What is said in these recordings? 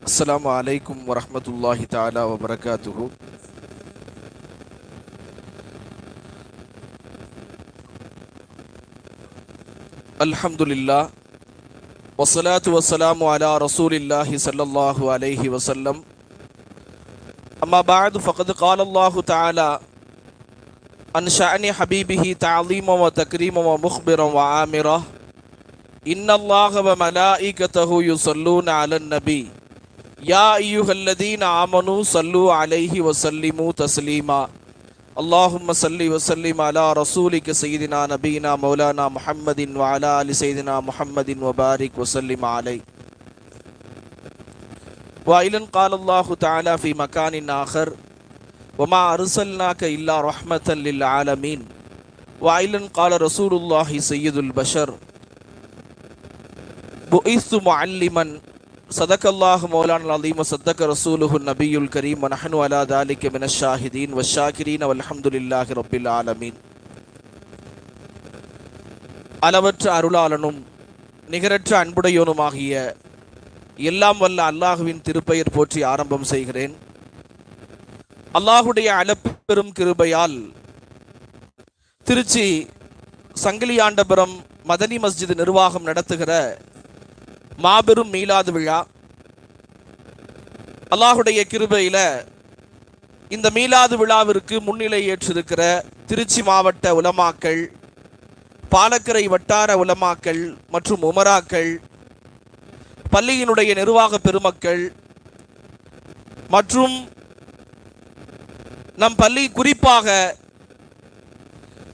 அஸ்ஸலாமு அலைக்கும் வரஹ்மத்துல்லாஹி தஆலா வபரகாத்துஹு. அல்ஹம்துலில்லாஹ் வஸ்ஸலாத்து வஸ்ஸலாமு அலா ரசூலில்லாஹி ஸல்லல்லாஹு அலைஹி வஸல்லம். அம்மா பஅது ஃபகத் قال الله تعالى عن شأن حبيبه تعظيما وتكريما ومخبرا وعامرا إن الله وملائكته يصلون على النبي يا أيها الذين آمنوا صلوا عليه وسلموا تسليما اللهم صل وسلم على رسولك سيدنا نبينا مولانا محمد وعلى آل سيدنا محمد وبارك وسلم عليه. وإذن قال الله تعالى في مكان آخر وما أرسلناك إلا رحمة للعالمين. وإذن قال رسول الله سيد البشر بعثت معلما صدق الله مولانا العظيم وصدق رسوله النبي الكريم ونحن على ذلك من الشاهدين والشاكرين والحمد لله رب العالمين. அளவற்ற அருளாளனும் நிகரற்ற அன்புடையோனுமாகிய எல்லாம் வல்ல அல்லாஹுவின் திருப்பெயர் போற்றி ஆரம்பம் செய்கிறேன். அல்லாஹுடைய அளப்பெரும் கிருபையால் திருச்சி சங்கிலியாண்டபுரம் மதனி மஸ்ஜித் நிர்வாகம் நடத்துகிற மாபெரும் மீலாது விழா, அல்லாஹுடைய கிருபையில இந்த மீலாது விழாவிற்கு முன்னிலை ஏற்றிருக்கிற திருச்சி மாவட்ட உலமாக்கள், பாலக்கரை வட்டார உலமாக்கள் மற்றும் உமராக்கள், பள்ளியினுடைய நிர்வாக பெருமக்கள் மற்றும் நம் பள்ளி குறிப்பாக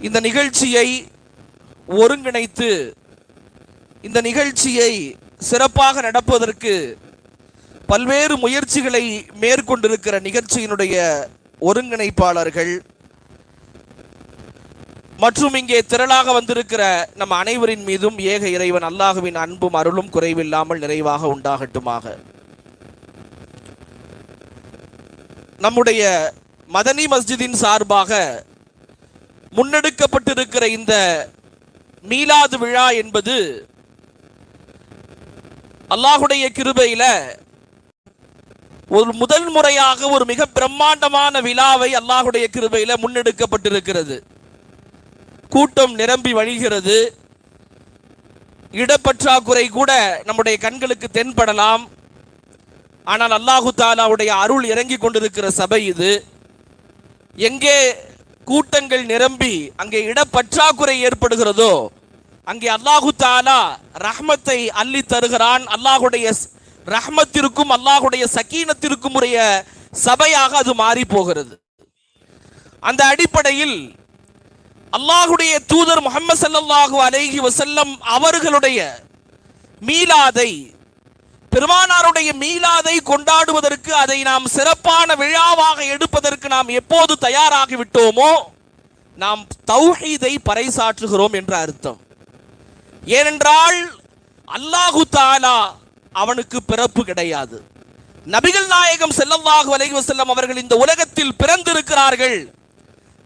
இந்த நிகழ்ச்சியை ஒருங்கிணைத்து இந்த நிகழ்ச்சியை சிறப்பாக நடப்பதற்கு பல்வேறு முயற்சிகளை மேற்கொண்டிருக்கிற நிகழ்ச்சியினுடைய ஒருங்கிணைப்பாளர்கள் மற்றும் இங்கே திரளாக வந்திருக்கிற நம் அனைவரின் மீதும் ஏக இறைவன் அல்லாஹுவின் அன்பும் அருளும் குறைவில்லாமல் நிறைவாக உண்டாகட்டுமாக. நம்முடைய மதனி மஸ்ஜிதின் சார்பாக முன்னெடுக்கப்பட்டிருக்கிற இந்த மீலாது விழா என்பது அல்லாஹுடைய கிருபையில ஒரு முதல் முறையாக ஒரு மிக பிரம்மாண்டமான விழாவை அல்லாஹுடைய கிருபையில முன்னெடுக்கப்பட்டிருக்கிறது. கூட்டம் நிரம்பி வழிகிறது. இடப்பற்றாக்குறை கூட நம்முடைய கண்களுக்கு தென்படலாம். ஆனால் அல்லாஹு தாலாவுடைய அருள் இறங்கி கொண்டிருக்கிற சபை இது. எங்கே கூட்டங்கள் நிரம்பி அங்கே இடப்பற்றாக்குறை ஏற்படுகிறதோ அங்கே அல்லாஹு தாலா ரஹ்மத்தை அள்ளி தருகிறான். அல்லாஹுடைய ரஹ்மத்திற்கும் அல்லாஹுடைய சக்கீனத்திற்கும் உரிய சபையாக அது மாறி போகிறது. அந்த அடிப்படையில் அல்லாஹுடைய தூதர் முஹம்மது ஸல்லல்லாஹு அலைஹி வஸல்லம் அவர்களுடைய மீலாதை, பெருமானாருடைய மீலாதை கொண்டாடுவதற்கு, அதை நாம் சிறப்பான விழாவாக எடுப்பதற்கு நாம் எப்போது தயாராகி விட்டோமோ நாம் தௌஹீதை பறைசாற்றுகிறோம் என்ற அர்த்தம். ஏனென்றால் அல்லாஹு தாலா அவனுக்கு பிறப்பு கிடையாது. நபிகள் நாயகம் ஸல்லல்லாஹு அலைஹி வஸல்லம் அவர்கள் இந்த உலகத்தில் பிறந்திருக்கிறார்கள்.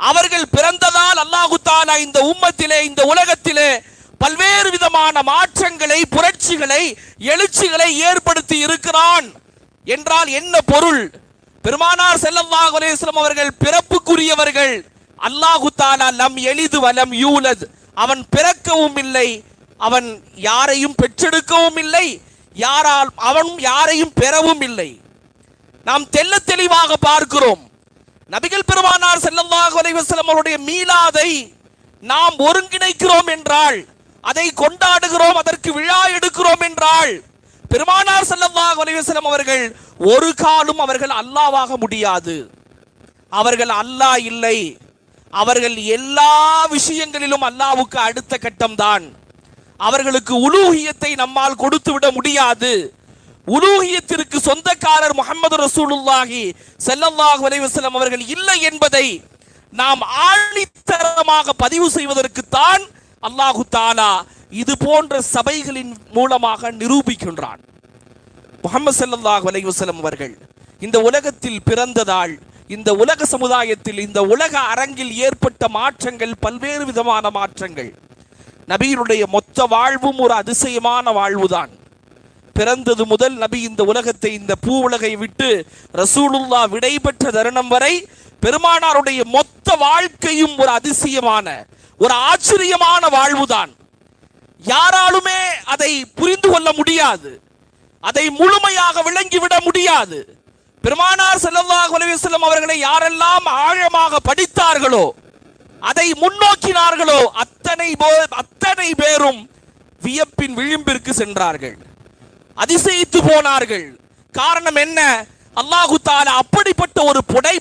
அவர்கள் பிறந்ததால் அல்லாஹு தாலா இந்த உம்மத்திலே, இந்த உலகத்திலே பல்வேறு விதமான மாற்றங்களை, புரட்சிகளை, எழுச்சிகளை ஏற்படுத்தி இருக்கிறான் என்றால் என்ன பொருள்? பெருமானார் ஸல்லல்லாஹு அலைஹி வஸல்லம் அவர்கள் பிறப்புக்குரியவர்கள். அல்லாஹு தாலா லம் எலிது வலம் யூலத், அவன் பிறக்கவும் இல்லை, அவன் யாரையும் பெற்றெடுக்கவும் இல்லை, அவன் யாரையும் பெறவும் இல்லை. நாம் தெள்ள தெளிவாக பார்க்கிறோம். நபிகள் பெருமானார் ஸல்லல்லாஹு அலைஹி வஸல்லம் அவருடைய மீலாதை நாம் ஒருங்கிணைக்கிறோம் என்றால், அதை கொண்டாடுகிறோம், அதற்கு விழா எடுக்கிறோம் என்றால், பெருமானார் ஸல்லல்லாஹு அலைஹி வஸல்லம் அவர்கள் ஒரு காலும் அவர்கள் அல்லாஹ்வாக முடியாது. அவர்கள் அல்லாஹ் இல்லை. அவர்கள் எல்லா விஷயங்களிலும் அல்லாஹ்வுக்கு அடுத்த கட்டம்தான். அவர்களுக்கு உலூஹியத்தை நம்மால் கொடுத்து விட முடியாது. உலூஹியத்திற்கு சொந்தக்காரர் முஹம்மது ரசூலுல்லாஹி ஸல்லல்லாஹு அலைஹி வஸல்லம் அவர்கள் இல்லை என்பதை நாம் ஆணித்தரமாக பதிவு செய்வதற்கு தான் அல்லாஹு தாலா இது போன்ற சபைகளின் மூலமாக நிரூபிக்கின்றான். முஹம்மது ஸல்லல்லாஹு அலைஹி வஸல்லம் அவர்கள் இந்த உலகத்தில் பிறந்ததால் இந்த உலக சமுதாயத்தில், இந்த உலக அரங்கில் ஏற்பட்ட மாற்றங்கள் பல்வேறு விதமான மாற்றங்கள். நபியினுடைய மொத்த வாழ்வும் ஒரு அதிசயமான வாழ்வுதான். பிறந்தது முதல் நபி இந்த உலகத்தை, இந்த பூ உலகை விட்டு ரசூலுல்லா விடைபெற்ற தருணம் வரை பெருமானாருடைய மொத்த வாழ்க்கையும் ஒரு அதிசயமான, ஒரு ஆச்சரியமான வாழ்வுதான். யாராலுமே அதை புரிந்து கொள்ள முடியாது, அதை முழுமையாக விளங்கிவிட முடியாது. பெருமானார் ஸல்லல்லாஹு அலைஹி வஸல்லம் அவர்களை யாரெல்லாம் ஆழமாக படித்தார்களோ, அதை முன்னோக்கினார்களோ, அத்தனை பேரும் வியப்பின் விளிம்பிற்கு சென்றார்கள், அதிசயித்து போனார்கள். காரணம் என்ன? அல்லாஹு தஆலா அப்படிப்பட்ட ஒரு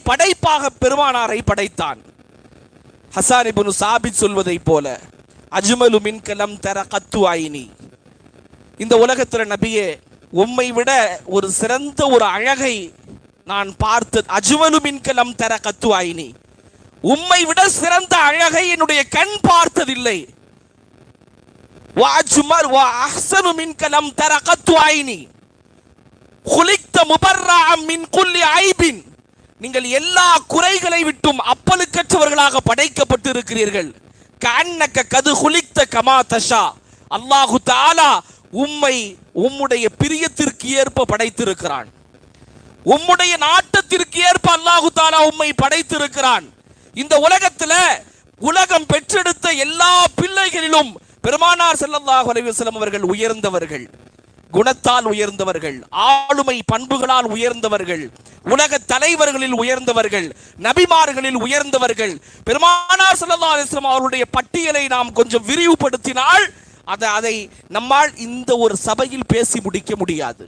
படைப்பாக பெருமானாரை படைத்தான். ஹஸான் இப்னு சாபித் சொல்வதை போல, அஜ்மலு மின்க லம் தர கத்து ஐனி, இந்த உலகத்தில் நபியே உம்மை விட ஒரு சிறந்த ஒரு அழகை நான் பார்த்தது. அஜ்மலு மின்க லம் தர கத்து ஐனி, உம்மை விட சிறந்த அழகை என்னுடைய கண் பார்த்ததில்லை. வஅஜ்மல் வஅஹ்ஸனு மின்க லம் தர கத்து ஐனி, குலிக்த முபர்ரஅம் மின் குல்லி ஐபின், நீங்கள் எல்லா குறைகளை விட்டும் அப்பலுக்கற்றவர்களாக படைக்கப்பட்டு இருக்கிறீர்கள். கஅன்னக கது குலிக்த கமா தஷா, அல்லாஹு தஆலா உம்மை உம்முடைய பிரியத்திற்கு ஏற்ப படைத்திருக்கிறான், உம்முடைய நாட்டத்திற்கு ஏற்ப அல்லாஹு தஆலா உம்மை படைத்திருக்கிறான். இந்த உலகத்துல உலகம் பெற்றெடுத்த எல்லா பிள்ளைகளிலும் பெருமானார் ஸல்லல்லாஹு அலைஹி வஸல்லம் அவர்கள் உயர்ந்தவர்கள், குணத்தால் உயர்ந்தவர்கள், ஆளுமை பண்புகளால் உயர்ந்தவர்கள், உலக தலைவர்களில் உயர்ந்தவர்கள், நபிமார்களில் உயர்ந்தவர்கள். பெருமானார் ஸல்லல்லாஹு அலைஹி வஸல்லம் அவருடைய பட்டியலை நாம் கொஞ்சம் விரிவுபடுத்தினால் அதை நம்மால் இந்த ஒரு சபையில் பேசி முடிக்க முடியாது.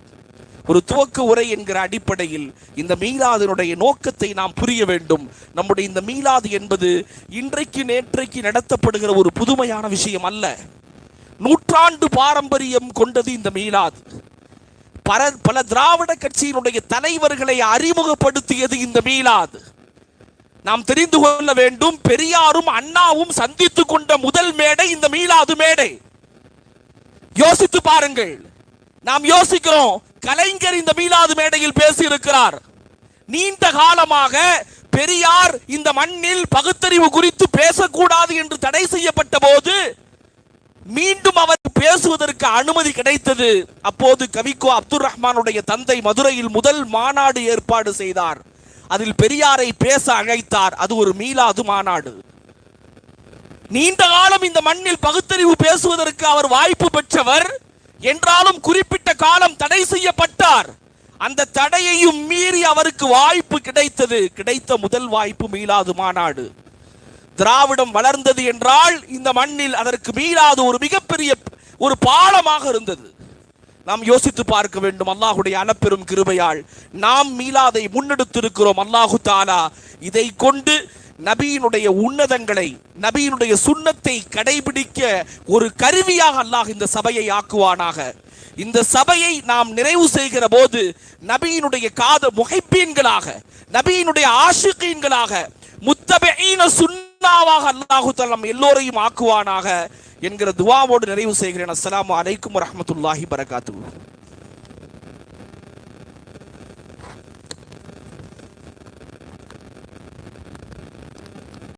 ஒரு துவக்க உரை என்கிற அடிப்படையில் இந்த மீலாதினுடைய நோக்கத்தை நாம் புரிய வேண்டும். நம்முடைய இந்த மீலாது என்பது இன்றைக்கு நேற்றைக்கு நடத்தப்படுகிற ஒரு புதுமையான விஷயம் அல்ல. நூற்றாண்டு பாரம்பரியம் கொண்டது இந்த மீலாது. பல திராவிட கட்சியினுடைய தலைவர்களை அறிமுகப்படுத்தியது இந்த மீலாது. நாம் தெரிந்து கொள்ள வேண்டும், பெரியாரும் அண்ணாவும் சந்தித்து கொண்ட முதல் மேடை இந்த மீலாது மேடை. யோசித்து பாருங்கள். நாம் யோசிக்கிறோம், கலைஞர் இந்த மீலாது மேடையில் பேசி இருக்கிறார். நீண்ட காலமாக பெரியார் இந்த மண்ணில் பகுத்தறிவு குறித்து பேசக்கூடாது என்று தடை செய்யப்பட்ட போது மீண்டும் அவர் பேசுவதற்கு அனுமதி கிடைத்தது. அப்போது கவிக்கோ அப்துல் ரஹ்மானுடைய தந்தை மதுரையில் முதல் மாநாடு ஏற்பாடு செய்தார். அதில் பெரியாரை பேச அழைத்தார். அது ஒரு மீலாது மாநாடு. நீண்ட காலம் இந்த மண்ணில் பகுத்தறிவு பேசுவதற்கு அவர் வாய்ப்பு பெற்றவர் என்றாலும் குறிப்பிட்ட காலம் தடை செய்யப்பட்டார். அந்த தடையையும் மீறி அவருக்கு வாய்ப்பு கிடைத்தது. கிடைத்த முதல் வாய்ப்பு மீலாது மாநாடு. திராவிடம் வளர்ந்தது என்றால் இந்த மண்ணில் அதற்கு மீலாது ஒரு மிகப்பெரிய ஒரு பாலமாக இருந்தது. நாம் யோசித்து பார்க்க வேண்டும். அல்லாஹுடைய அளப்பெரும் கிருபையால் நாம் மீலாதை முன்னெடுத்திருக்கிறோம். அல்லாஹு தஆலா இதை கொண்டு நபியினுடைய உன்னதங்களை, நபியினுடைய சுன்னத்தை கடைபிடிக்க ஒரு கருவியாக அல்லாஹ் இந்த சபையை ஆக்குவானாக. இந்த சபையை நாம் நிறைவு செய்கிற போது நபியினுடைய முஹிப்பீன்களாக, நபியினுடைய ஆஷிகீன்களாக, முத்தபிஈன சுன்னாவாக அல்லாஹு தஆலா நம் எல்லோரையும் ஆக்குவானாக என்கிற துஆவோடு நிறைவு செய்கிறேன். அஸ்ஸலாமு அலைக்கும் வரஹ்மத்துல்லாஹி வபரகாத்துஹு.